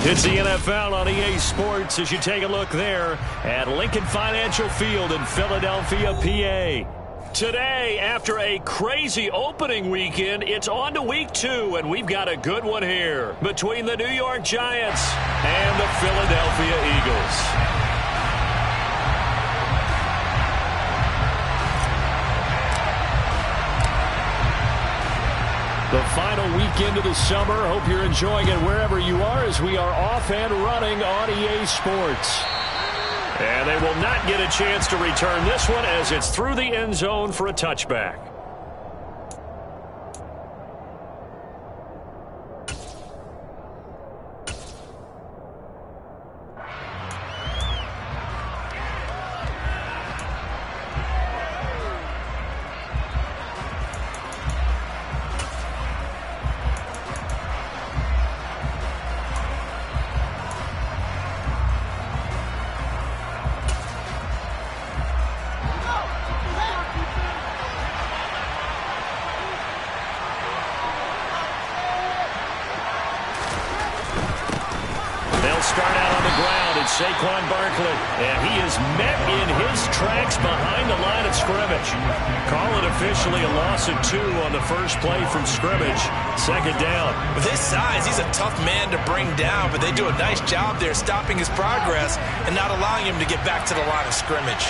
It's the NFL on EA Sports as you take a look there at Lincoln Financial Field in Philadelphia, PA. Today, after a crazy opening weekend, it's on to week 2, and we've got a good one here between the New York Giants and the Philadelphia Eagles. The final weekend of the summer. Hope you're enjoying it wherever you are as we are off and running on EA Sports. And they will not get a chance to return this one as it's through the end zone for a touchback. Start out on the ground. It's Saquon Barkley, and he is met in his tracks behind the line of scrimmage. Call it officially a loss of 2 on the first play from scrimmage. Second down. With his size, he's a tough man to bring down, but they do a nice job there stopping his progress and not allowing him to get back to the line of scrimmage.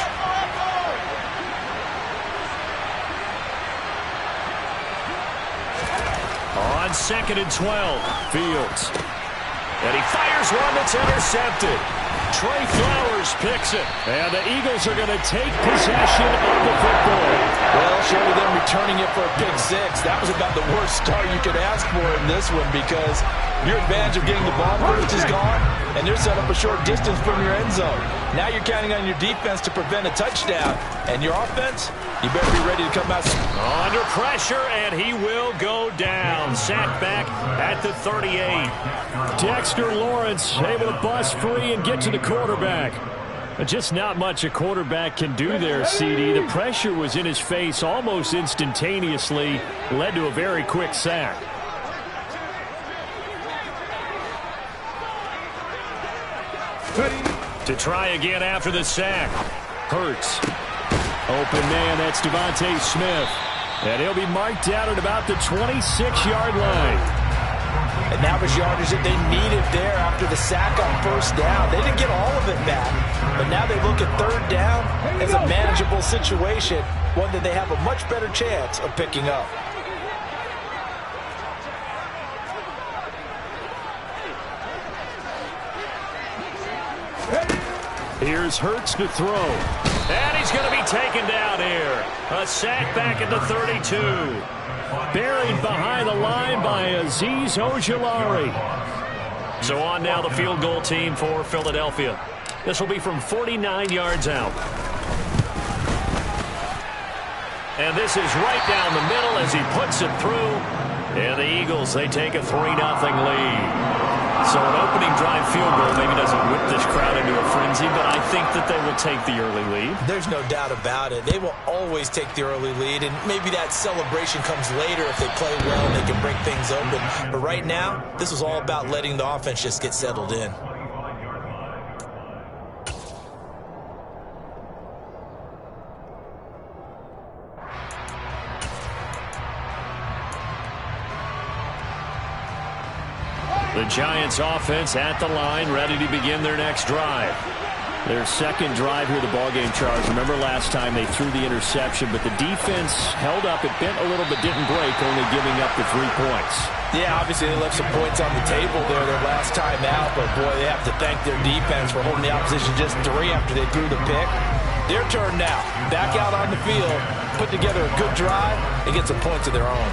On 2nd and 12, Fields. And he fires one that's intercepted. Trey Flowers picks it. And the Eagles are going to take possession of the football. Well, short of them returning it for a pick 6, that was about the worst start you could ask for in this one because your advantage of getting the ball first is gone, and they're set up a short distance from your end zone. Now you're counting on your defense to prevent a touchdown, and your offense, you better be ready to come out. Under pressure, and he will go down. Sacked back at the 38. Dexter Lawrence able to bust free and get to the quarterback. But just not much a quarterback can do there, CD. The pressure was in his face almost instantaneously, led to a very quick sack. To try again after the sack. Hurts. Open man, that's Devontae Smith. And he'll be marked out at about the 26-yard line. And that was yardage that they needed there after the sack on first down. They didn't get all of it back, but now they look at third down as a manageable situation, one that they have a much better chance of picking up. Here's Hurts to throw. And he's going to be taken down here. A sack back at the 32. Buried behind the line by Azeez Ojulari. So on now the field goal team for Philadelphia. This will be from 49 yards out. And this is right down the middle as he puts it through. And the Eagles, they take a 3-0 lead. So an opening drive field goal maybe doesn't whip this crowd into a frenzy, but I think that they will take the early lead. There's no doubt about it. They will always take the early lead, and maybe that celebration comes later if they play well and they can break things open. But right now, this was all about letting the offense just get settled in. The Giants offense at the line, ready to begin their next drive. Their second drive here, the ballgame, Charles. Remember last time they threw the interception, but the defense held up. It bent a little but didn't break, only giving up the 3 points. Yeah, obviously they left some points on the table there their last time out, but boy, they have to thank their defense for holding the opposition just 3 after they threw the pick. Their turn now. Back out on the field, put together a good drive, and get some points of their own.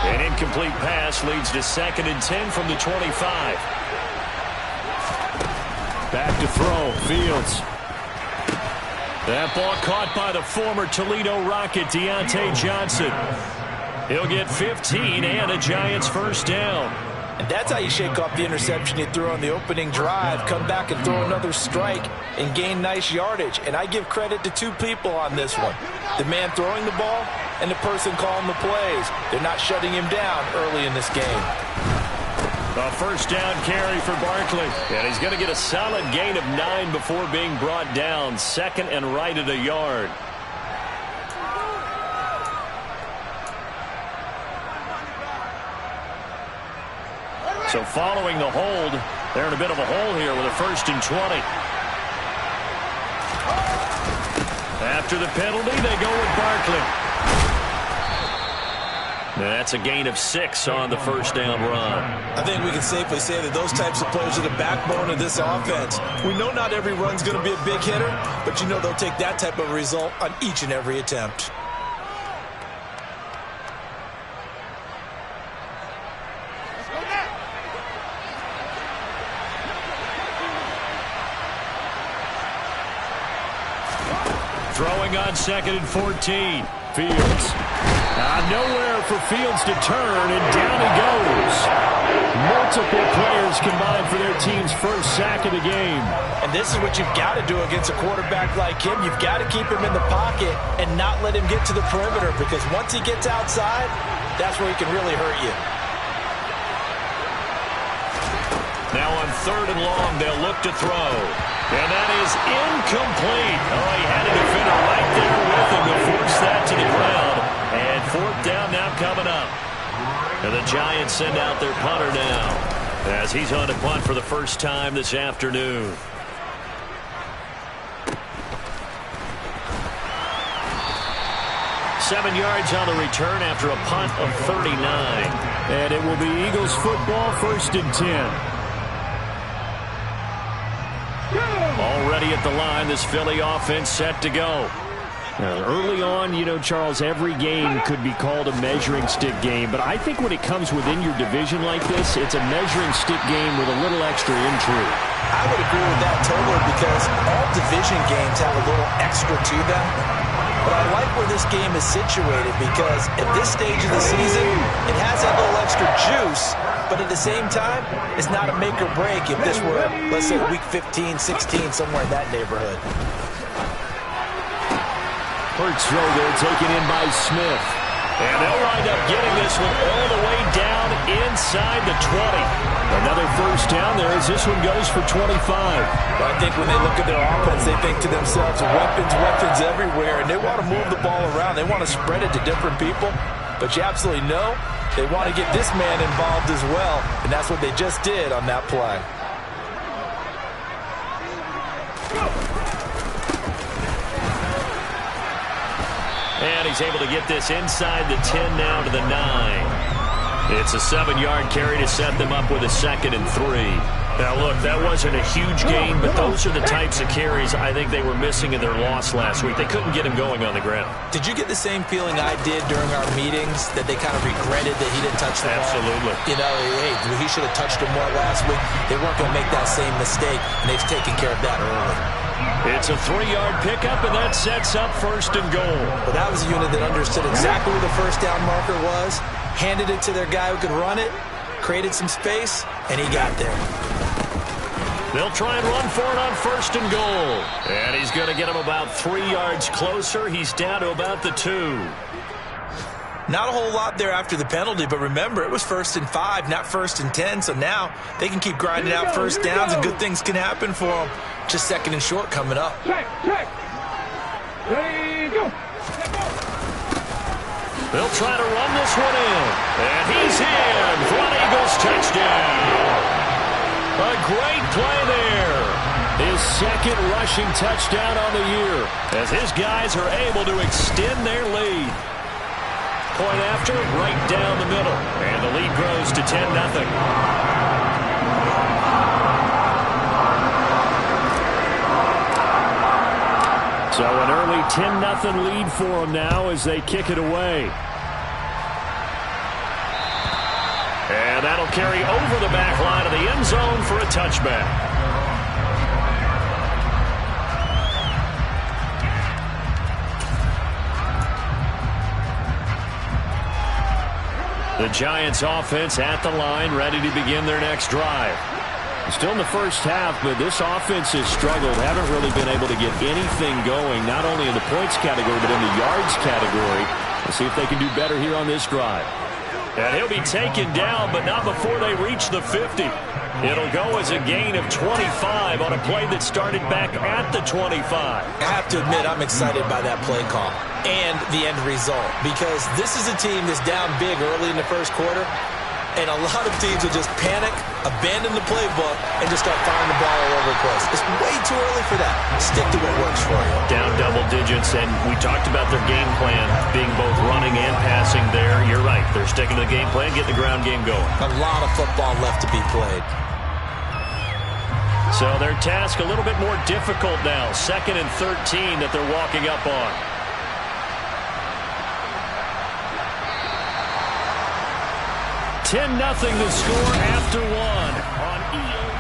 An incomplete pass leads to 2nd and 10 from the 25. Back to throw, Fields. That ball caught by the former Toledo Rocket, Deontay Johnson. He'll get 15 and a Giants first down. And that's how you shake off the interception you threw on the opening drive, come back and throw another strike and gain nice yardage. And I give credit to 2 people on this one. The man throwing the ball and the person calling the plays. They're not shutting him down early in this game. A first down carry for Barkley. And he's going to get a solid gain of 9 before being brought down. Second and right at a yard. So following the hold, they're in a bit of a hole here with a first and 20. After the penalty, they go with Barkley. That's a gain of 6 on the first down run. I think we can safely say that those types of players are the backbone of this offense. We know not every run's going to be a big hitter, but you know they'll take that type of result on each and every attempt. Throwing on 2nd and 14. Fields. Nowhere for Fields to turn, and down he goes. Multiple players combined for their team's first sack of the game. And this is what you've got to do against a quarterback like him. You've got to keep him in the pocket and not let him get to the perimeter, because once he gets outside, that's where he can really hurt you. Now on 3rd and long, they'll look to throw. And that is incomplete. Oh, he had a defender right there with him to force that to the ground. And 4th down now coming up. And the Giants send out their punter now, as he's on to punt for the first time this afternoon. Seven yards on the return after a punt of 39. And it will be Eagles football, 1st and 10. Already at the line, this Philly offense set to go. Early on, you know, Charles, every game could be called a measuring stick game. But I think when it comes within your division like this, it's a measuring stick game with a little extra intrigue. I would agree with that totally, because all division games have a little extra to them. But I like where this game is situated, because at this stage of the season, it has that little extra juice. But at the same time, it's not a make or break if this were, let's say, week 15, 16, somewhere in that neighborhood. Hurts throw there, taken in by Smith. And they'll wind up getting this one all the way down inside the 20. Another first down there as this one goes for 25. Well, I think when they look at their offense, they think to themselves, weapons, weapons everywhere, and they want to move the ball around. They want to spread it to different people. But you absolutely know they want to get this man involved as well, and that's what they just did on that play. And he's able to get this inside the 10 now to the 9. It's a 7-yard carry to set them up with a 2nd and 3. Now, look, that wasn't a huge gain, but those are the types of carries I think they were missing in their loss last week. They couldn't get him going on the ground. Did you get the same feeling I did during our meetings, that they kind of regretted that he didn't touch the ball? Absolutely. You know, hey, he should have touched him more last week. They weren't going to make that same mistake, and they've taken care of that early. It's a 3-yard pickup, and that sets up 1st and goal. But that was a unit that understood exactly where the first down marker was, handed it to their guy who could run it, created some space, and he got there. They'll try and run for it on 1st and goal. And he's going to get him about 3 yards closer. He's down to about the 2. Not a whole lot there after the penalty, but remember, it was 1st and 5, not 1st and 10, so now they can keep grinding out first downs and good things can happen for them. Just 2nd and short coming up. Check. Ready, go. They'll try to run this one in. And he's in for an Eagles touchdown. A great play there. His 2nd rushing touchdown on the year, as his guys are able to extend their lead. Point after, right down the middle. And the lead grows to 10-0. So an early 10-0 lead for them now as they kick it away. And that'll carry over the back line of the end zone for a touchback. The Giants offense at the line, ready to begin their next drive. Still in the first half, but this offense has struggled. Haven't really been able to get anything going, not only in the points category, but in the yards category. We'll see if they can do better here on this drive. And he'll be taken down, but not before they reach the 50. It'll go as a gain of 25 on a play that started back at the 25. I have to admit, I'm excited by that play call and the end result, because this is a team that's down big early in the first quarter, and a lot of teams will just panic, abandon the playbook, and just start firing the ball all over the place. It's way too early for that. Stick to what works for you. Down double digits, and we talked about their game plan being both running and passing there. You're right. They're sticking to the game plan, getting the ground game going. A lot of football left to be played. So their task a little bit more difficult now. 2nd and 13 that they're walking up on. (10-0) the score after one on EA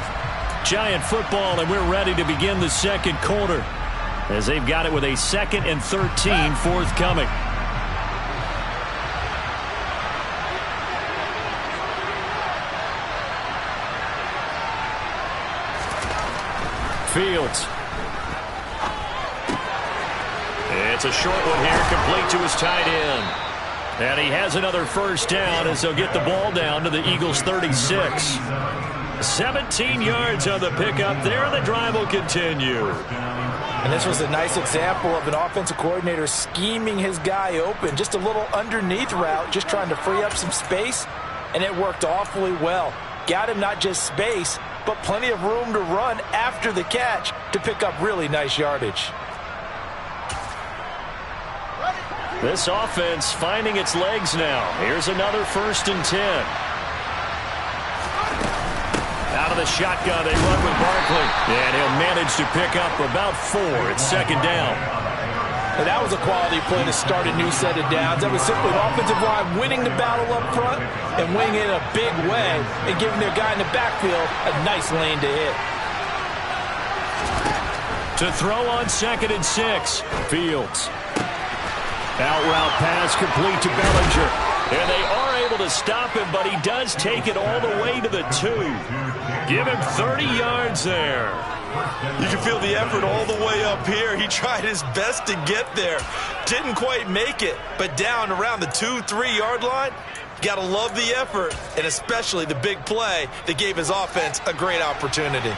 Giant football, and we're ready to begin the second quarter as they've got it with a 2nd and 13 forthcoming. Fields. It's a short one here, complete to his tight end. And he has another first down as they'll get the ball down to the Eagles' 36. 17 yards on the pickup there. The drive will continue. And this was a nice example of an offensive coordinator scheming his guy open. Just a little underneath route, just trying to free up some space, and it worked awfully well. Got him not just space, but plenty of room to run after the catch to pick up really nice yardage. This offense finding its legs now. Here's another 1st and 10. Out of the shotgun, they run with Barkley. And he'll manage to pick up about 4. It's 2nd down. And that was a quality play to start a new set of downs. That was simply an offensive line winning the battle up front and winning it in a big way and giving their guy in the backfield a nice lane to hit. To throw on 2nd and 6. Fields. Out route pass complete to Bellinger. And they are able to stop him, but he does take it all the way to the 2. Give him 30 yards there. You can feel the effort all the way up here. He tried his best to get there. Didn't quite make it, but down around the 2-3 yard line, you got to love the effort, and especially the big play that gave his offense a great opportunity.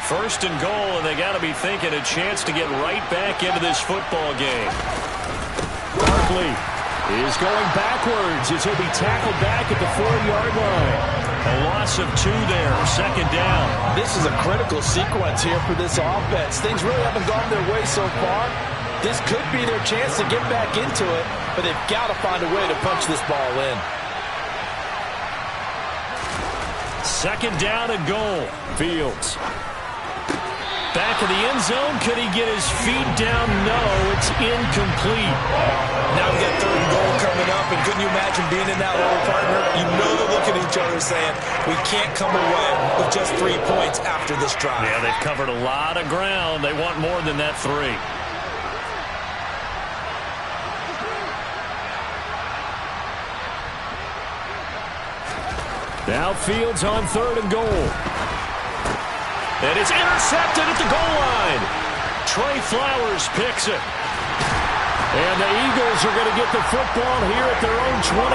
1st and goal, and they got to be thinking a chance to get right back into this football game. Barkley is going backwards as he'll be tackled back at the 4-yard line. A loss of 2 there, 2nd down. This is a critical sequence here for this offense. Things really haven't gone their way so far. This could be their chance to get back into it, but they've got to find a way to punch this ball in. 2nd down and goal. Fields. Back of the end zone. Could he get his feet down? No, it's incomplete. Now we got 3rd and goal coming up, and couldn't you imagine being in that role, partner? You know they're looking at each other saying, we can't come away with just 3 points after this drive. Yeah, they've covered a lot of ground. They want more than that 3. Now Fields on 3rd and goal. And it's intercepted at the goal line. Trey Flowers picks it. And the Eagles are going to get the football here at their own 23.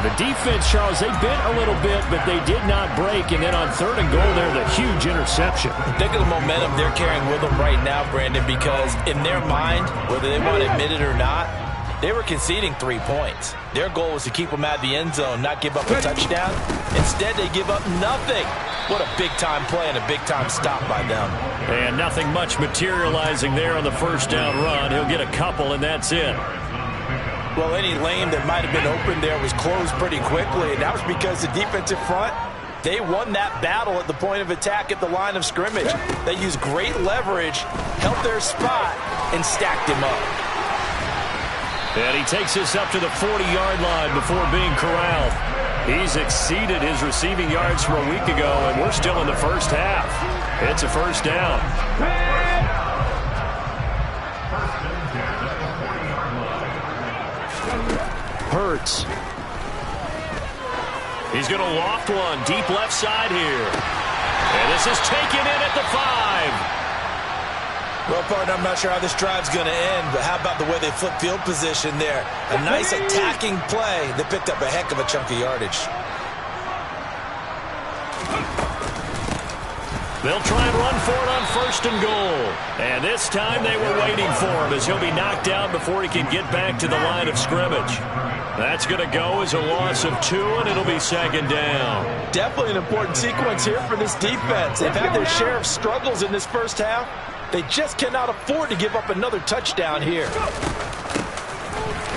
The defense, Charles, they bent a little bit, but they did not break. And then on 3rd and goal there, the huge interception. Think of the momentum they're carrying with them right now, Brandon, because in their mind, whether they want to admit it or not, they were conceding 3 points. Their goal was to keep them out of the end zone, not give up a touchdown. Instead, they give up nothing. What a big-time play and a big-time stop by them. And nothing much materializing there on the 1st down run. He'll get a couple, and that's it. Well, any lane that might have been open there was closed pretty quickly, and that was because the defensive front, they won that battle at the point of attack at the line of scrimmage. They used great leverage, held their spot, and stacked him up. And he takes this up to the 40-yard line before being corralled. He's exceeded his receiving yards from a week ago, and we're still in the first half. It's a 1st down. Hurts. He's going to loft one deep left side here. And this is taken in at the 5. Well, partner, I'm not sure how this drive's going to end, but how about the way they flip field position there? A nice attacking play that picked up a heck of a chunk of yardage. They'll try and run for it on 1st and goal. And this time they were waiting for him as he'll be knocked down before he can get back to the line of scrimmage. That's going to go as a loss of 2, and it'll be 2nd down. Definitely an important sequence here for this defense. They've had their share of struggles in this first half. They just cannot afford to give up another touchdown here.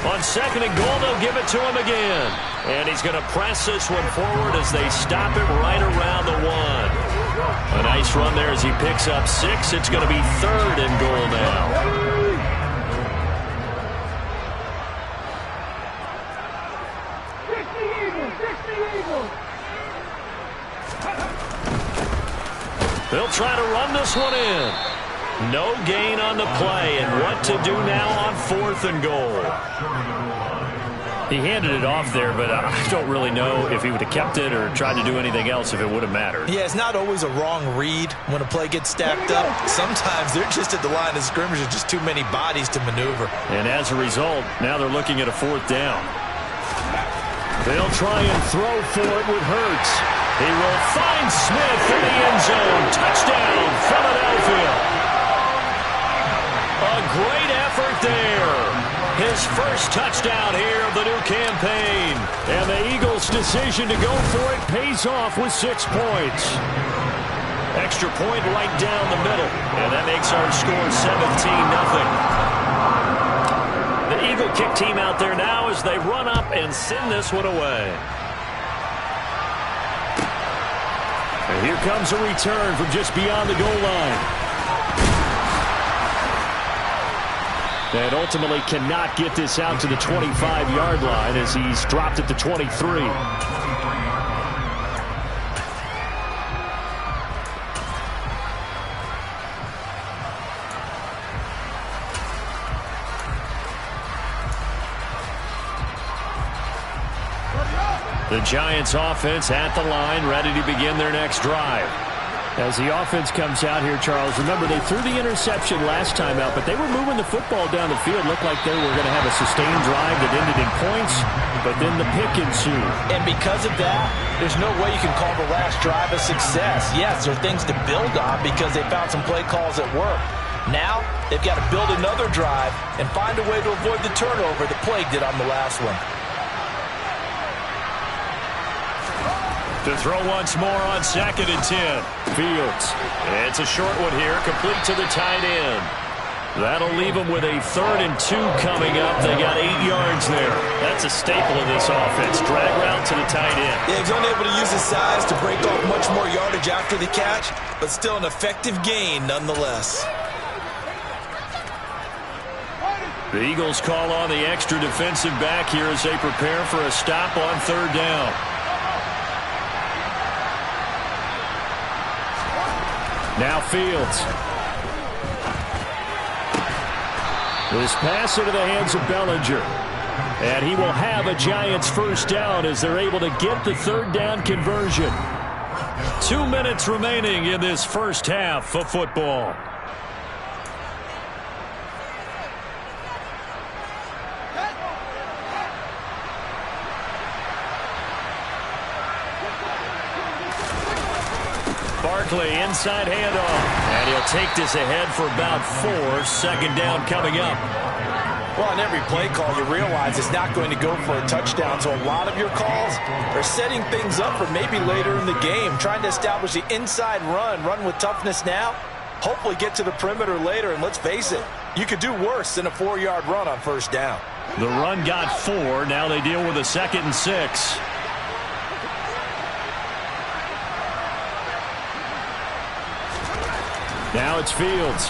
On 2nd and goal, they'll give it to him again. And he's going to press this one forward as they stop it right around the 1. A nice run there as he picks up 6. It's going to be 3rd and goal now. They'll try to run this one in. No gain on the play, and what to do now on 4th and goal. He handed it off there, but I don't really know if he would have kept it or tried to do anything else if it would have mattered. Yeah, it's not always a wrong read when a play gets stacked up. Sometimes they're just at the line of scrimmage with just too many bodies to maneuver. And as a result, now they're looking at a 4th down. They'll try and throw for it with Hurts. He will find Smith in the end zone. Touchdown, Philadelphia. A great effort there. His first touchdown here of the new campaign. And the Eagles' decision to go for it pays off with 6 points. Extra point right down the middle. And that makes our score 17-0. The Eagle kick team out there now as they run up and send this one away. And here comes a return from just beyond the goal line. And ultimately cannot get this out to the 25-yard line as he's dropped at the 23. The Giants offense at the line, ready to begin their next drive. As the offense comes out here, Charles, remember they threw the interception last time out, but they were moving the football down the field. Looked like they were going to have a sustained drive that ended in points, but then the pick ensued. And because of that, there's no way you can call the last drive a success. Yes, there are things to build on because they found some play calls that work. Now, they've got to build another drive and find a way to avoid the turnover that plagued it on the last one. To throw once more on 2nd and 10. Fields. It's a short one here, complete to the tight end. That'll leave them with a 3rd and 2 coming up. They got 8 yards there. That's a staple of this offense. Drag route to the tight end. Yeah, he's unable to use his size to break off much more yardage after the catch, but still an effective gain nonetheless. The Eagles call on the extra defensive back here as they prepare for a stop on 3rd down. Now Fields. This pass into the hands of Bellinger. And he will have a Giants first down as they're able to get the 3rd down conversion. 2 minutes remaining in this first half of football. Barkley inside handoff. And he'll take this ahead for about 4. 2nd down coming up. Well, on every play call, you realize it's not going to go for a touchdown. So a lot of your calls are setting things up for maybe later in the game, trying to establish the inside run with toughness now, hopefully get to the perimeter later. And let's face it, you could do worse than a 4-yard run on 1st down. The run got 4. Now they deal with a 2nd and 6. Now it's Fields.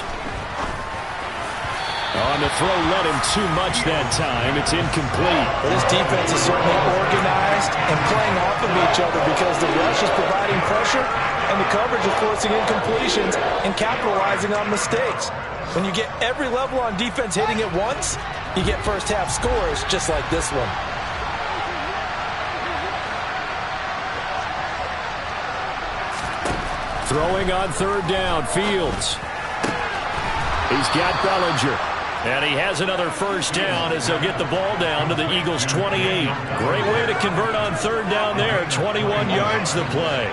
On the throw, led him too much that time. It's incomplete. Well, this defense is certainly organized and playing off of each other because the rush is providing pressure and the coverage is forcing incompletions and capitalizing on mistakes. When you get every level on defense hitting it once, you get first half scores just like this one. Throwing on 3rd down, Fields. He's got Bellinger. And he has another first down as they'll get the ball down to the Eagles' 28. Great way to convert on third down there. 21 yards to play.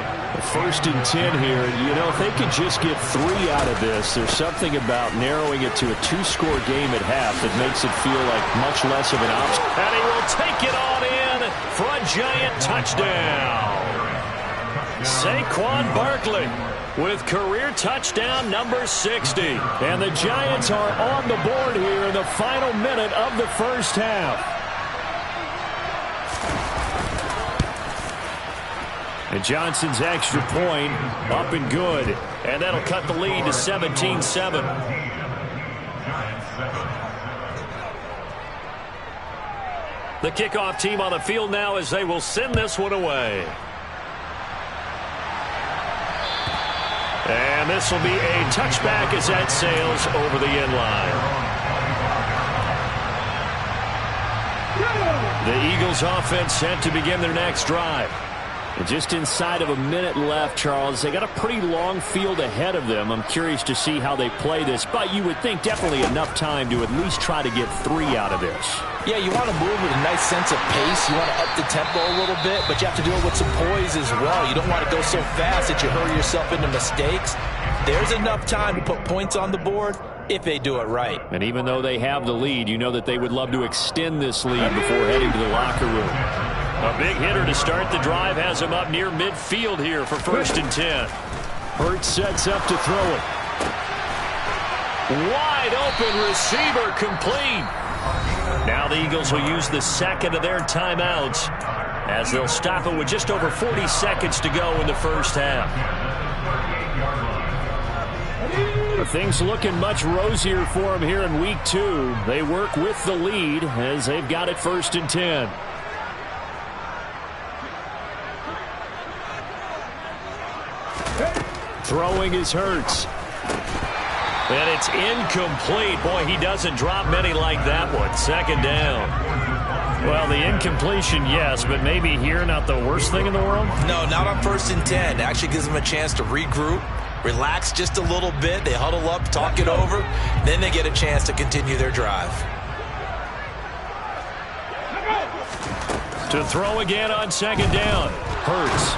First and 10 here. You know, if they could just get 3 out of this, there's something about narrowing it to a 2-score game at half that makes it feel like much less of an option. And he will take it on in for a giant touchdown. Saquon Barkley with career touchdown number 60. And the Giants are on the board here in the final minute of the first half. And Johnson's extra point up and good. And that'll cut the lead to 17-7. The kickoff team on the field now as they will send this one away. And this will be a touchback as that sails over the end line. The Eagles offense set to begin their next drive. And just inside of a minute left, Charles. They got a pretty long field ahead of them. I'm curious to see how they play this, but you would think definitely enough time to at least try to get 3 out of this. Yeah, you want to move with a nice sense of pace. You want to up the tempo a little bit, but you have to do it with some poise as well. You don't want to go so fast that you hurry yourself into mistakes. There's enough time to put points on the board if they do it right. And even though they have the lead, you know that they would love to extend this lead before heading to the locker room. A big hitter to start the drive has him up near midfield here for first and 10. Hurts sets up to throw it. Wide open receiver complete. Now the Eagles will use the second of their timeouts as they'll stop it with just over 40 seconds to go in the first half. Things looking much rosier for them here in week 2. They work with the lead as they've got it first and 10. Throwing is Hurts. And it's incomplete. Boy, he doesn't drop many like that one. Second down. Well, the incompletion, yes, but maybe here not the worst thing in the world? No, not on first and 10. It actually gives them a chance to regroup, relax just a little bit. They huddle up, talk it over. Then they get a chance to continue their drive. To throw again on second down. Hurts.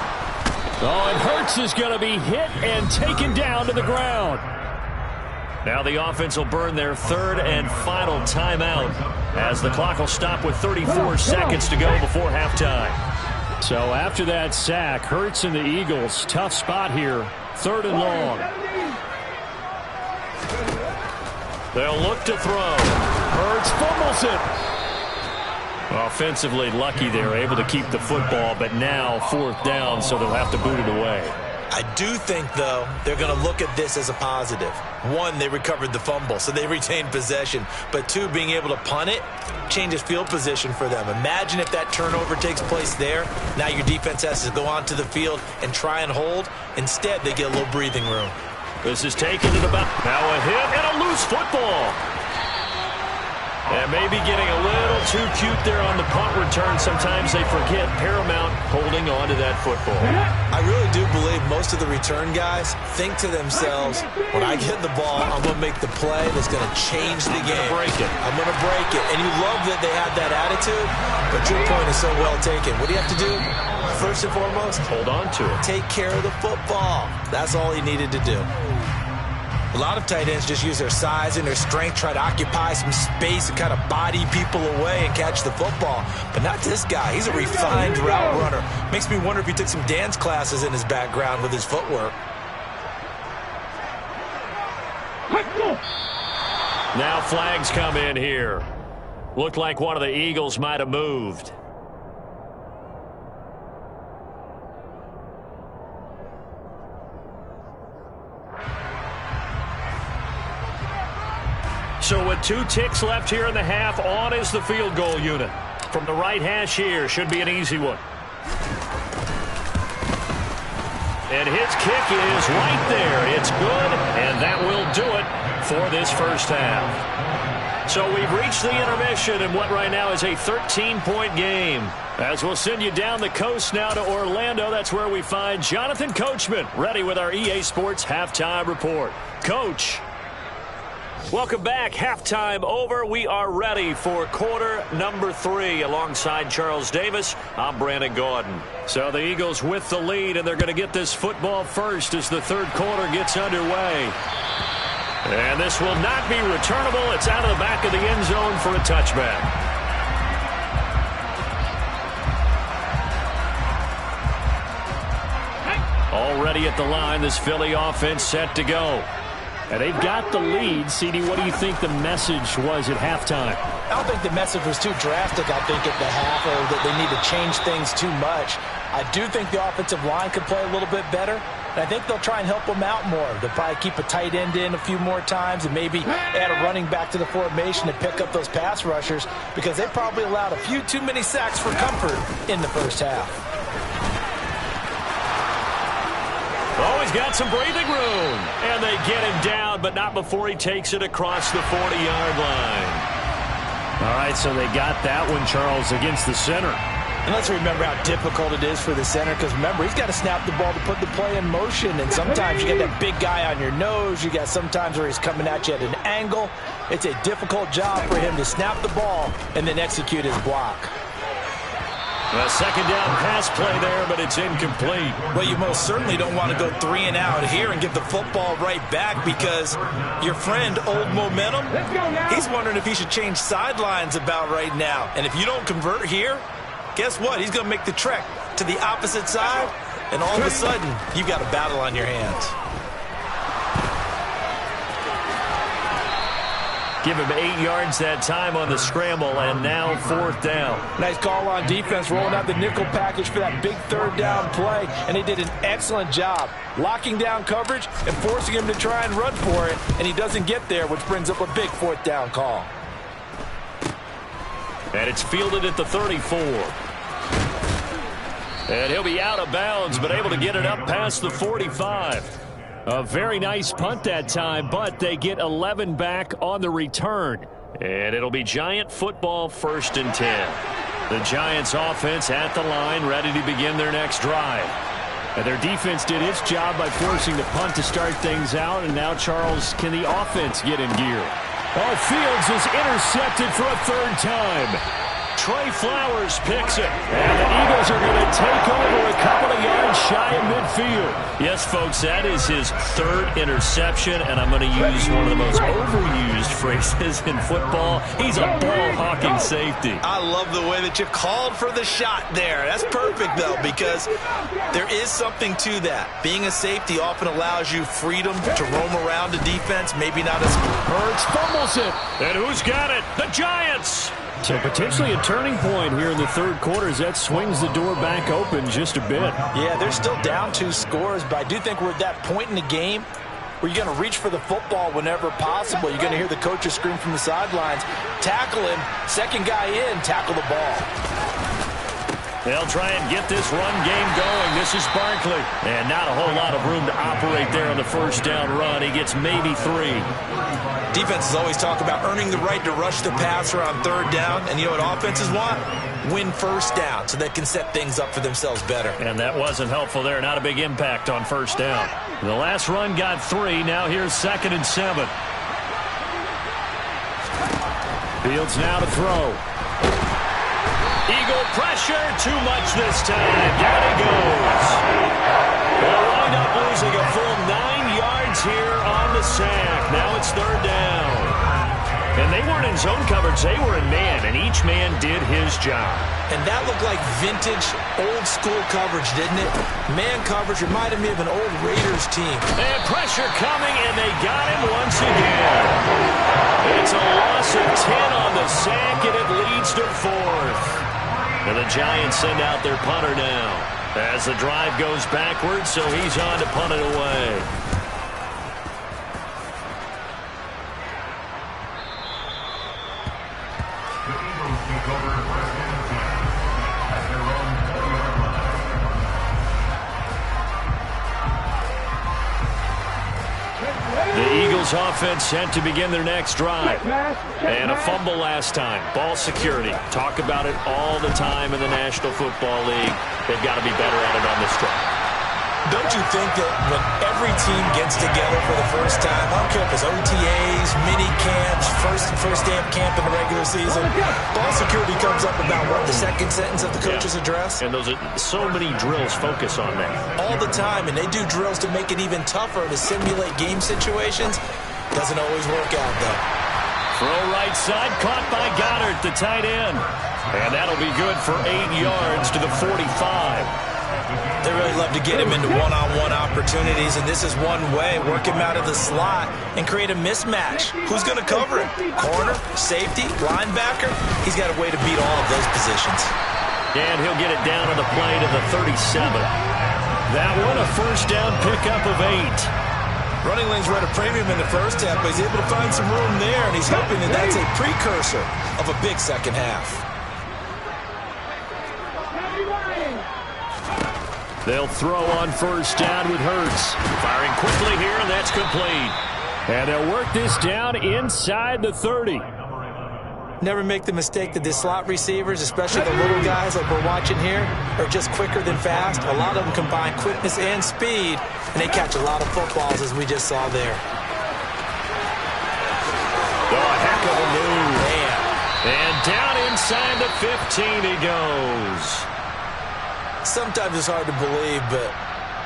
Oh, and Hurts is going to be hit and taken down to the ground. Now the offense will burn their third and final timeout as the clock will stop with 34 seconds to go before halftime. So after that sack, Hurts and the Eagles, tough spot here, third and long. They'll look to throw. Hurts fumbles it. Offensively lucky they're able to keep the football, but now fourth down, so they'll have to boot it away. I do think, though, they're going to look at this as a positive. 1, they recovered the fumble, so they retained possession. But 2, being able to punt it changes field position for them. Imagine if that turnover takes place there. Now your defense has to go onto the field and try and hold. Instead, they get a little breathing room. This is taken to the back. Now a hit and a loose football. And maybe getting a little too cute there on the punt return. Sometimes they forget paramount holding on to that football. I really do believe most of the return guys think to themselves, when I get the ball, I'm going to make the play that's going to change the game. Break it. I'm going to break it. And you love that they have that attitude, but your point is so well taken. What do you have to do? First and foremost, hold on to it. Take care of the football. That's all he needed to do. A lot of tight ends just use their size and their strength, try to occupy some space and kind of body people away and catch the football. But not this guy. He's a refined route runner. Makes me wonder if he took some dance classes in his background with his footwork. Now flags come in here. Looked like one of the Eagles might have moved. So with 2 ticks left here in the half, on is the field goal unit. From the right hash here, should be an easy one. And his kick is right there. It's good, and that will do it for this first half. So we've reached the intermission in what right now is a 13-point game. As we'll send you down the coast now to Orlando, that's where we find Jonathan Coachman ready with our EA Sports Halftime Report. Coach. Welcome back. Halftime over. We are ready for quarter number 3. Alongside Charles Davis, I'm Brandon Gaudin. So the Eagles with the lead, and they're going to get this football first as the third quarter gets underway. And this will not be returnable. It's out of the back of the end zone for a touchback. Already at the line, this Philly offense set to go. And they've got the lead. CD, what do you think the message was at halftime? I don't think the message was too drastic, I think, at the half, or that they need to change things too much. I do think the offensive line could play a little bit better, and I think they'll try and help them out more. They'll probably keep a tight end in a few more times and maybe add a running back to the formation to pick up those pass rushers, because they probably allowed a few too many sacks for comfort in the first half. Oh, he's got some breathing room. And they get him down, but not before he takes it across the 40-yard line. All right, so they got that one, Charles, against the center. And let's remember how difficult it is for the center, because remember, he's got to snap the ball to put the play in motion, and sometimes you get that big guy on your nose. You got sometimes where he's coming at you at an angle. It's a difficult job for him to snap the ball and then execute his block. A second down pass play there, but it's incomplete. Well, you most certainly don't want to go 3 and out here and give the football right back, because your friend, Old Momentum, he's wondering if he should change sidelines about right now. And if you don't convert here, guess what? He's going to make the trek to the opposite side, and all of a sudden, you've got a battle on your hands. Give him 8 yards that time on the scramble, and now 4th down. Nice call on defense, rolling out the nickel package for that big third down play, and they did an excellent job locking down coverage and forcing him to try and run for it, and he doesn't get there, which brings up a big 4th down call. And it's fielded at the 34. And he'll be out of bounds, but able to get it up past the 45. A very nice punt that time, but they get 11 back on the return. And it'll be Giant football, 1st and 10. The Giants offense at the line, ready to begin their next drive. And their defense did its job by forcing the punt to start things out. And now, Charles, can the offense get in gear? Oh, Fields is intercepted for a 3rd time. Trey Flowers picks it. And the Eagles are going to take over a couple of yards shy of midfield. Yes, folks, that is his 3rd interception, and I'm going to use one of the most overused phrases in football. He's a ball-hawking safety. I love the way that you called for the shot there. That's perfect, though, because there is something to that. Being a safety often allows you freedom to roam around the defense, maybe not as... Hurts fumbles it. And who's got it? The Giants! So potentially a turning point here in the 3rd quarter as that swings the door back open just a bit. Yeah, they're still down 2 scores, but I do think we're at that point in the game where you're going to reach for the football whenever possible. You're going to hear the coaches scream from the sidelines, tackle him, 2nd guy in, tackle the ball. They'll try and get this run game going. This is Barkley. And not a whole lot of room to operate there on the 1st down run. He gets maybe 3. Defenses always talk about earning the right to rush the passer on 3rd down. And you know what offenses want? Win 1st down so they can set things up for themselves better. And that wasn't helpful there. Not a big impact on 1st down. The last run got 3. Now here's 2nd and 7. Fields now to throw. Eagle pressure, too much this time. Down he goes. They'll wind up losing a full 9 yards here on the sack. Now it's 3rd down. And they weren't in zone coverage. They were in man, and each man did his job. And that looked like vintage, old-school coverage, didn't it? Man coverage reminded me of an old Raiders team. And pressure coming, and they got him once again. It's a loss of 10 on the sack, and it leads to 4th. And the Giants send out their punter now as the drive goes backwards, so he's on to punt it away. The Eagles offense sent to begin their next drive. And a fumble last time. Ball security. Talk about it all the time in the National Football League. They've got to be better at it on this drive. Don't you think that when every team gets together for the first time, I don't care if it's OTAs, mini camps, first day of camp in the regular season, ball security comes up about what, the second sentence of the coach's address? And those are so many drills focus on that. All the time, and they do drills to make it even tougher to simulate game situations. Doesn't always work out, though. Throw right side, caught by Goddard, the tight end. And that'll be good for 8 yards to the 45. They really love to get him into one-on-one opportunities, and this is one way. Work him out of the slot and create a mismatch. Who's going to cover him? Corner, safety, linebacker? He's got a way to beat all of those positions. And he'll get it down on the play to the 37. That one, a first down pickup of 8. Running lanes were at a premium in the first half, but he's able to find some room there, and he's hoping that that's a precursor of a big second half. They'll throw on first down with Hurts. Firing quickly here, and that's complete. And they'll work this down inside the 30. Never make the mistake that the slot receivers, especially the little guys like we're watching here, are just quicker than fast. A lot of them combine quickness and speed, and they catch a lot of footballs, as we just saw there. Oh, a heck of a move. Man. And down inside the 15 he goes. Sometimes it's hard to believe, but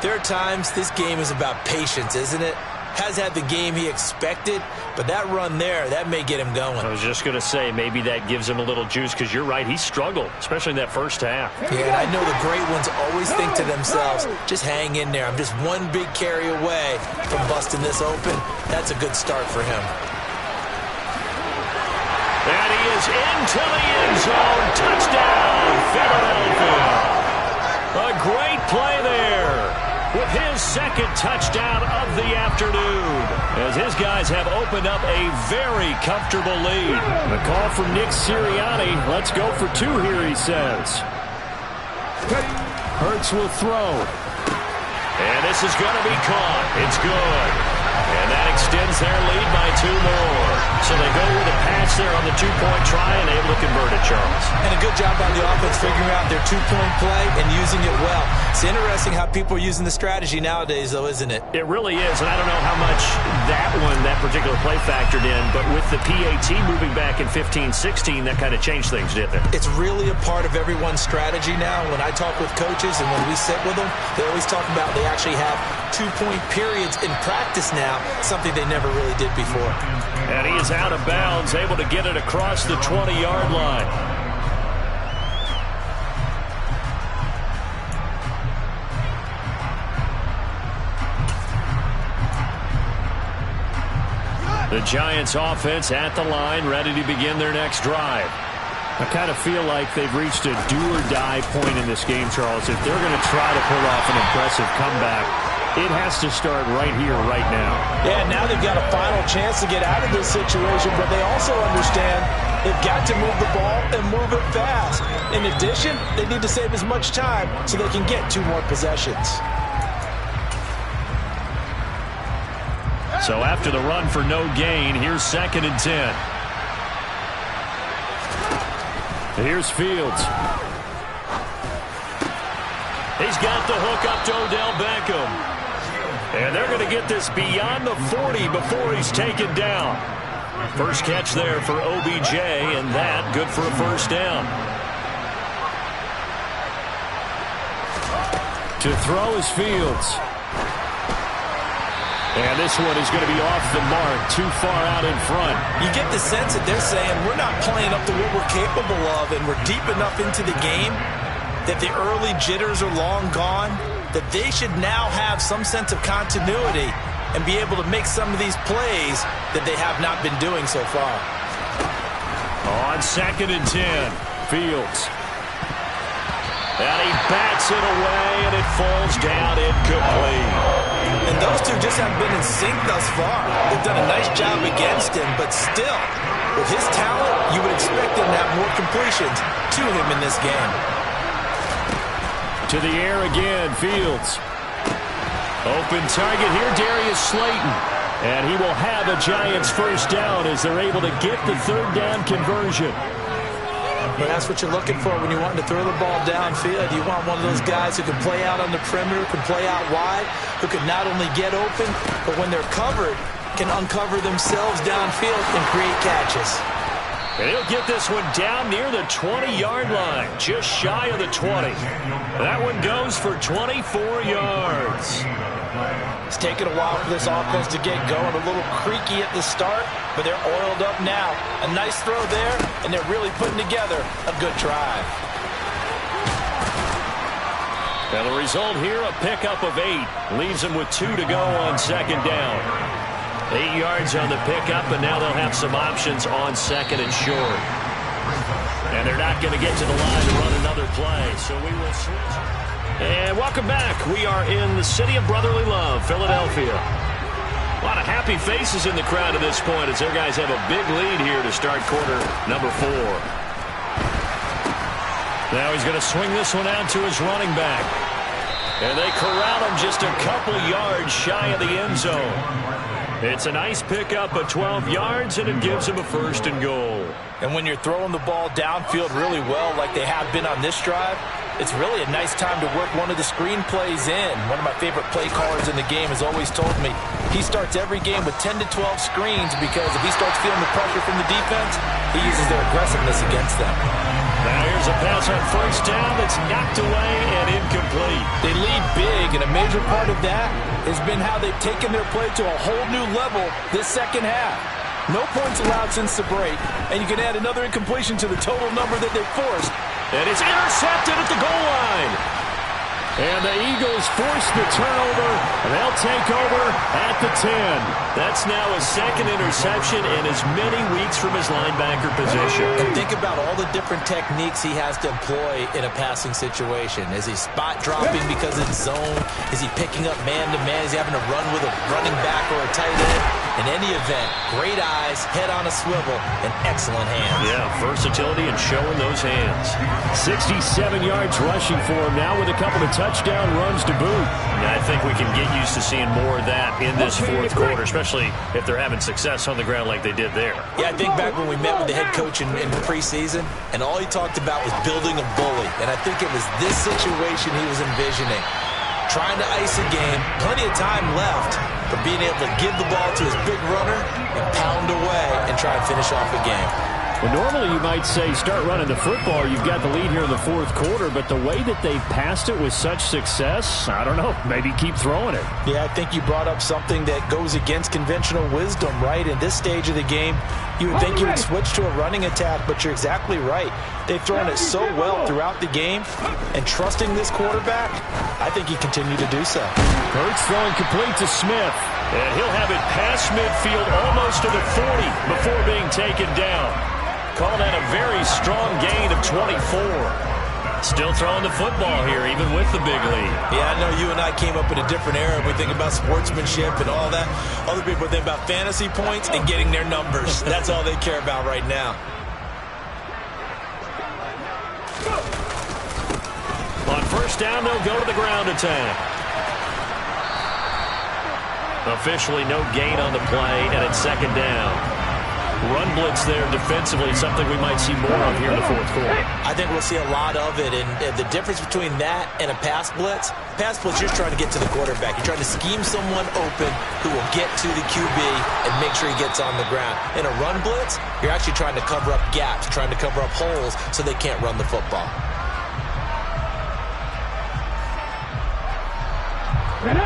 there are times this game is about patience, isn't it? Has had the game he expected, but that run there, that may get him going. I was just going to say, maybe that gives him a little juice, because you're right, he struggled, especially in that first half. Yeah, and I know the great ones always think to themselves, just hang in there. I'm just one big carry away from busting this open. That's a good start for him. And he is into the end zone. Touchdown, Philadelphia. A great play there with his second touchdown of the afternoon, as his guys have opened up a very comfortable lead. The call from Nick Sirianni. Let's go for 2 here, he says. Hurts will throw. And this is going to be caught. It's good. And that extends their lead by 2 more. So they go with a pass there on the 2-point try and able to convert it, Charles. And a good job by the offense figuring out their 2-point play and using it well. It's interesting how people are using the strategy nowadays, though, isn't it? It really is, and I don't know how much that particular play factored in, but with the PAT moving back in 15-16, that kind of changed things, didn't it? It's really a part of everyone's strategy now. When I talk with coaches and when we sit with them, they always talk about they actually have 2-point periods in practice now, something they never really did before. And he is out of bounds, able to get it across the 20-yard line. The Giants offense at the line, ready to begin their next drive. I kind of feel like they've reached a do-or-die point in this game, Charles. If they're going to try to pull off an impressive comeback, it has to start right here, right now. Yeah, now they've got a final chance to get out of this situation, but they also understand they've got to move the ball and move it fast. In addition, they need to save as much time so they can get 2 more possessions. So after the run for no gain, here's 2nd and 10. Here's Fields. He's got the hook up to Odell Beckham. And they're going to get this beyond the 40 before he's taken down. First catch there for OBJ, and that good for a first down. To throw is Fields. And this one is going to be off the mark, too far out in front. You get the sense that they're saying we're not playing up to what we're capable of, and we're deep enough into the game that the early jitters are long gone, that they should now have some sense of continuity and be able to make some of these plays that they have not been doing so far. On 2nd and 10, Fields. And he bats it away, and it falls down incomplete. And those two just haven't been in sync thus far. They've done a nice job against him, but still, with his talent, you would expect him to have more completions to him in this game. To the air again, Fields. Open target here, Darius Slayton. And he will have a Giants first down as they're able to get the 3rd down conversion. But that's what you're looking for when you want to throw the ball downfield. You want one of those guys who can play out on the perimeter, can play out wide, who can not only get open, but when they're covered, can uncover themselves downfield and create catches. And he'll get this one down near the 20-yard line, just shy of the 20. That one goes for 24 yards. It's taken a while for this offense to get going. A little creaky at the start, but they're oiled up now. A nice throw there, and they're really putting together a good drive. And the result here, a pickup of 8. Leaves them with 2 to go on second down. 8 yards on the pickup, and now they'll have some options on second and short. And they're not going to get to the line to run another play, so we will switch. And welcome back. We are in the city of brotherly love, Philadelphia. A lot of happy faces in the crowd at this point as their guys have a big lead here to start quarter number 4. Now he's going to swing this one out to his running back. And they corral him just a couple yards shy of the end zone. It's a nice pickup of 12 yards, and it gives him a first and goal. And when you're throwing the ball downfield really well like they have been on this drive, it's really a nice time to work one of the screen plays in. One of my favorite play callers in the game has always told me he starts every game with 10 to 12 screens because if he starts feeling the pressure from the defense, he uses their aggressiveness against them. Now here's a pass on first down that's knocked away and incomplete. They lead big, and a major part of that has been how they've taken their play to a whole new level this second half. No points allowed since the break, and you can add another incompletion to the total number that they've forced. And it's intercepted at the goal line. And the Eagles force the turnover. They'll take over at the 10. That's now his second interception in as many weeks from his linebacker position. And think about all the different techniques he has to employ in a passing situation. Is he spot dropping because it's zone? Is he picking up man-to-man? Is he having to run with a running back or a tight end? In any event, great eyes, head on a swivel, and excellent hands. Yeah, versatility and showing those hands. 67 yards rushing for him now with a couple of touchdown runs to boot. Yeah, I think we can get used to seeing more of that in this fourth quarter, especially if they're having success on the ground like they did there. Yeah, I think back when we met with the head coach in the preseason, and all he talked about was building a bully. And I think it was this situation he was envisioning. Trying to ice a game, plenty of time left, but being able to give the ball to his big runner and pound away and try and finish off a game. Well, normally you might say start running the football. You've got the lead here in the fourth quarter, but the way that they've passed it with such success, I don't know, maybe keep throwing it. Yeah, I think you brought up something that goes against conventional wisdom, right? In this stage of the game, you would think you would switch to a running attack, but you're exactly right. They've thrown it so well throughout the game, and trusting this quarterback, I think he continued to do so. Hurts throwing complete to Smith. And he'll have it past midfield almost to the 40 before being taken down. Call that a very strong gain of 24. Still throwing the football here, even with the big lead. Yeah, I know you and I came up in a different era. We think about sportsmanship and all that. Other people think about fantasy points and getting their numbers. That's all they care about right now. On first down, they'll go to the ground attack. Officially no gain on the play, and it's second down. Run blitz there defensively, something we might see more of here in the fourth quarter. I think we'll see a lot of it, and the difference between that and a pass blitz, you're trying to get to the quarterback. You're trying to scheme someone open who will get to the QB and make sure he gets on the ground. In a run blitz, you're actually trying to cover up gaps, trying to cover up holes so they can't run the football.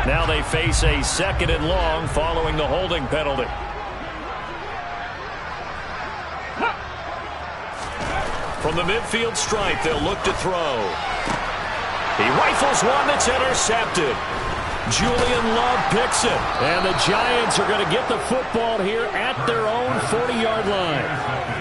Now they face a second and long following the holding penalty. From the midfield stripe, they'll look to throw. He rifles one that's intercepted. Julian Love picks it. And the Giants are going to get the football here at their own 40-yard line.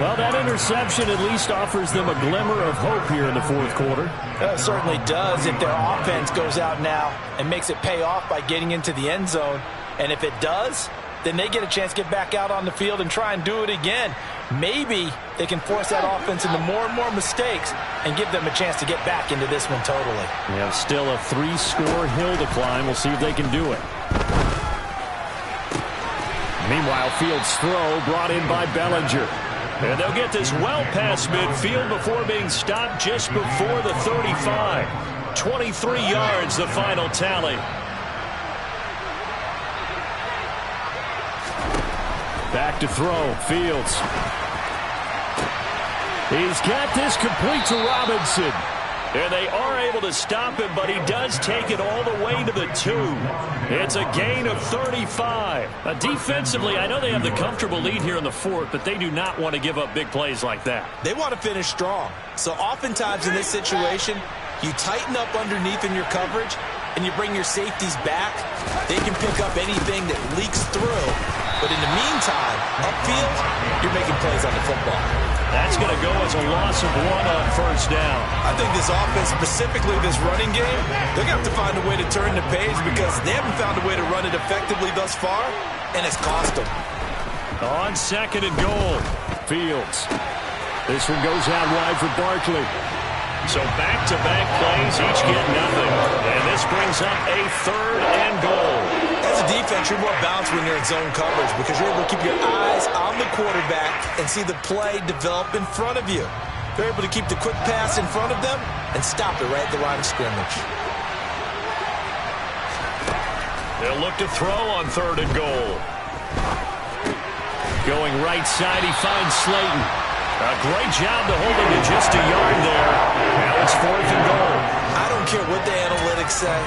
Well, that interception at least offers them a glimmer of hope here in the fourth quarter. It certainly does if their offense goes out now and makes it pay off by getting into the end zone. And if it does, then they get a chance to get back out on the field and try and do it again. Maybe they can force that offense into more and more mistakes and give them a chance to get back into this one totally. We have still a 3-score hill to climb. We'll see if they can do it. Meanwhile, Fields' throw brought in by Bellinger. And they'll get this well past midfield before being stopped just before the 35. 23 yards, the final tally. Back to throw, Fields. He's got this complete to Robinson. And they are able to stop him, but he does take it all the way to the 2. It's a gain of 35. Defensively, I know they have the comfortable lead here in the 4th, but they do not want to give up big plays like that. They want to finish strong. So oftentimes in this situation, you tighten up underneath in your coverage, and you bring your safeties back. They can pick up anything that leaks through. But in the meantime, upfield, you're making plays on the football. That's going to go as a loss of 1 on first down. I think this offense, specifically this running game, they're going to have to find a way to turn the page because they haven't found a way to run it effectively thus far, and it's cost them. On 2nd and goal, Fields. This one goes out wide for Barkley. So back-to-back plays, each get nothing. And this brings up a 3rd and goal. As a defense, you're more balanced when you're in zone coverage because you're able to keep your eyes on the quarterback and see the play develop in front of you. You're able to keep the quick pass in front of them and stop it right at the line of scrimmage. They'll look to throw on 3rd and goal. Going right side, he finds Slayton. A great job to hold him to just a yard there. Now it's 4th and goal. I don't care what the analytics say.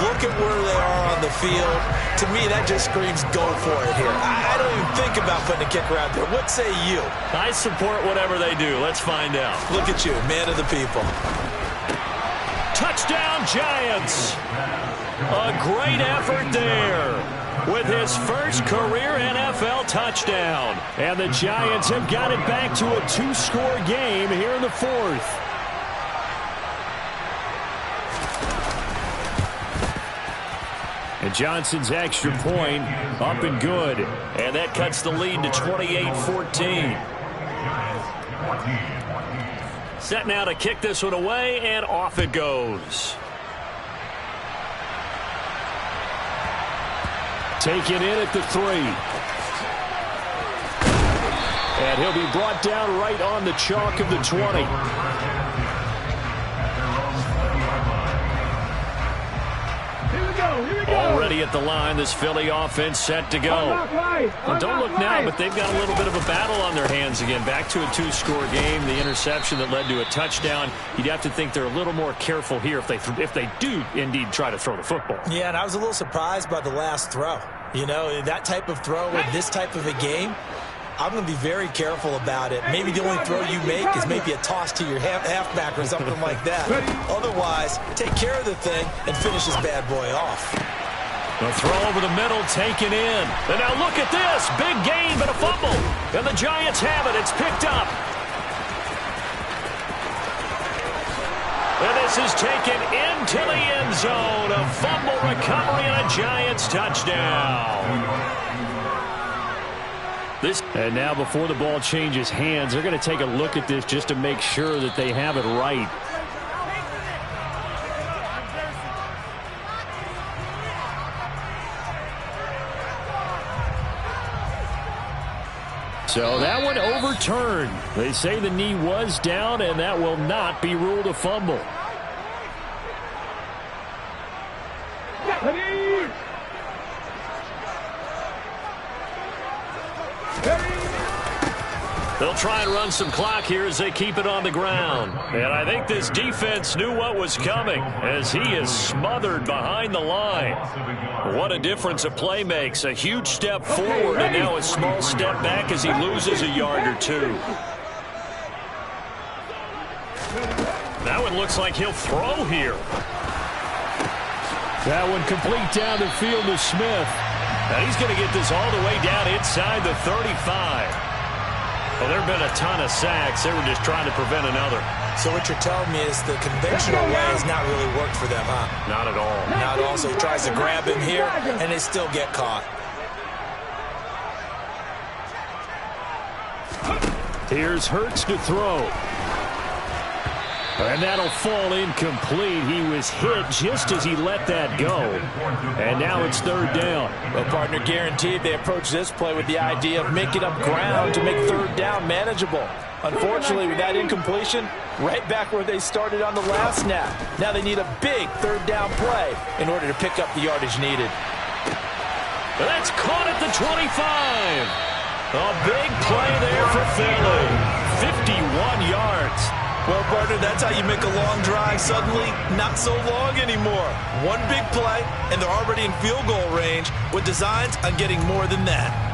Look at where they are on the field. To me, that just screams go for it here. I don't even think about putting a kicker out there. What say you? I support whatever they do. Let's find out. Look at you, man of the people. Touchdown, Giants. A great effort there with his first career NFL touchdown. And the Giants have got it back to a 2-score game here in the 4th. And Johnson's extra point up and good. And that cuts the lead to 28-14. Set now to kick this one away, and off it goes. Taken in at the 3. And he'll be brought down right on the chalk of the 20. Already at the line, this Philly offense set to go. And don't look now, but they've got a little bit of a battle on their hands again. Back to a 2-score game. The interception that led to a touchdown. You'd have to think they're a little more careful here if they do indeed try to throw the football. Yeah, and I was a little surprised by the last throw. You know, that type of throw in this type of a game, I'm going to be very careful about it. Maybe the only throw you make is maybe a toss to your halfback or something like that. Otherwise, take care of the thing and finish this bad boy off. A throw over the middle, taken in. And now look at this. Big gain, but a fumble. And the Giants have it. It's picked up. And this is taken into the end zone. A fumble recovery and a Giants touchdown. And now before the ball changes hands, they're going to take a look at this just to make sure that they have it right. So that one overturned. They say the knee was down, and that will not be ruled a fumble. They'll try and run some clock here as they keep it on the ground. And I think this defense knew what was coming as he is smothered behind the line. What a difference a play makes. A huge step forward and now a small step back as he loses a yard or 2. That one looks like he'll throw here. That one complete down the field to Smith. And he's going to get this all the way down inside the 35. Well, there have been a ton of sacks. They were just trying to prevent another. So what you're telling me is the conventional way has not really worked for them, huh? Not at all. Not at all. So he tries to grab him here, and they still get caught. Here's Hurts to throw. And that'll fall incomplete. He was hit just as he let that go. And now it's third down. Well, partner, guaranteed they approach this play with the idea of making up ground to make third down manageable. Unfortunately, with that incompletion, right back where they started on the last snap. Now they need a big third down play in order to pick up the yardage needed. That's caught at the 25. A big play there for Philly. 51 yards. Well, partner, that's how you make a long drive suddenly not so long anymore. One big play, and they're already in field goal range with designs on getting more than that.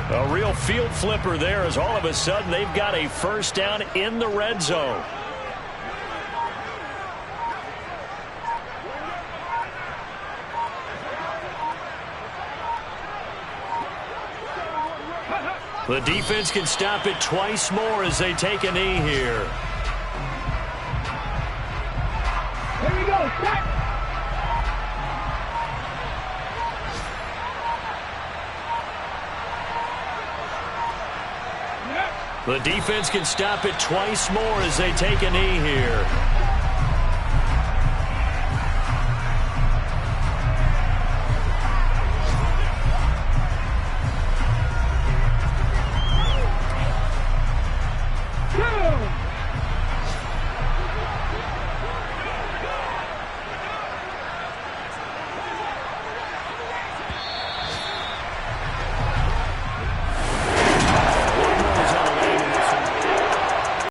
A real field flipper there as all of a sudden they've got a first down in the red zone. The defense can stop it twice more as they take a knee here. Here we go, set. The defense can stop it twice more as they take a knee here.